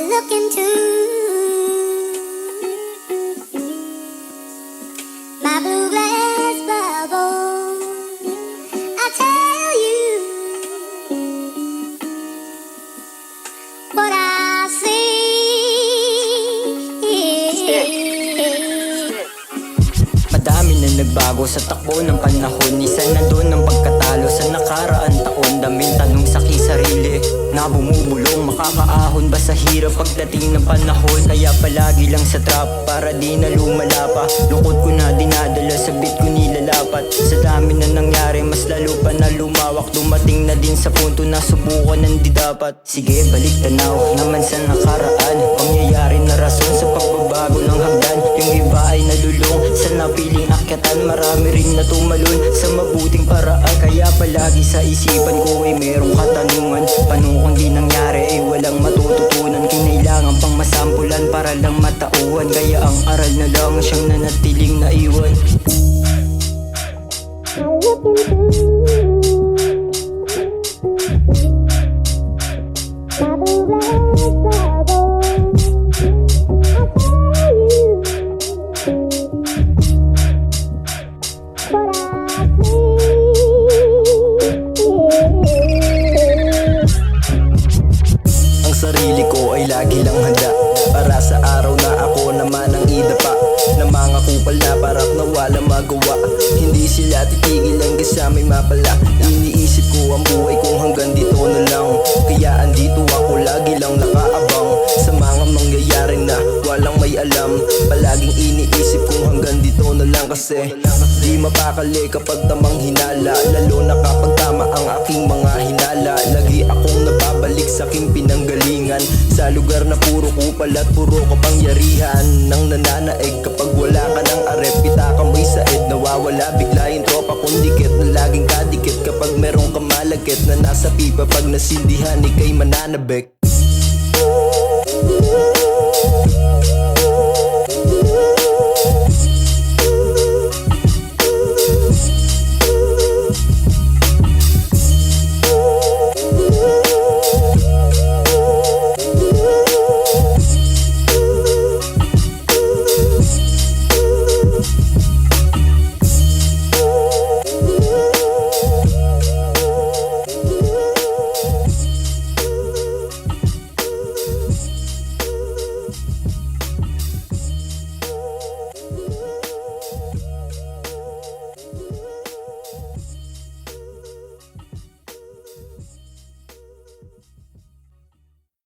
look into my blue glass bubble, I tell you what I see. Madami na nagbago sa takbo ng panahon. Isa na doon ang pagkatalo sa nakaraan taon. Daming tanong sa sarili na bumubulong. Makakaahon ba sa hirap pagdating ng panahon? Kaya palagi lang sa trap para di na lumala pa. Lungkot ko na dinadala sa beat ko nilalapat. Sa dami na nangyari mas lalo pa na lumawak. Dumating na din sa punto na subukan ng di dapat. Sige balik tanaw naman sa nakaraan. Pangyayari na rason sa pagbabago ng hagdan. Yung iba ay nalulong sa napiling akyatan. Marami rin na tumalon sa mabuting paraan. Kaya palagi sa isipan ko ay merong katanungan. Paano kung di nangyari ay walang matututunan? Kinailangan pang masampulan para lang matauhan. Kaya ang aral na lang siyang nanatiling naiwan. Ang sarili ko ay lagi lang handa para sa araw na ako naman ang idapa. Na mga kupal na parak na walang magawa. Hindi sila titigil hanggang sa may mapala. Iniisip ko ang buhay kung hanggang dito na lang. Kaya andito ako lagi lang nakaabang sa mga mangyayari na walang may alam. Palaging iniisip kung hanggang dito na lang. Kasi di mapakali kapag tamang hinala. Lalo na kapag tama ang aking mga hinala. Lagi akong nababalik sa aking pinanggalingan. Sa lugar na puro kupal at puro kapangyarihan. Nang nananaig kapag wala ka ng arep. Pita ka may said, nawawala bigla yung tropa kong dikit. Na laging kadikit kapag merong kamalagkit. Na nasa pipa pag nasindihan ikay mananabik.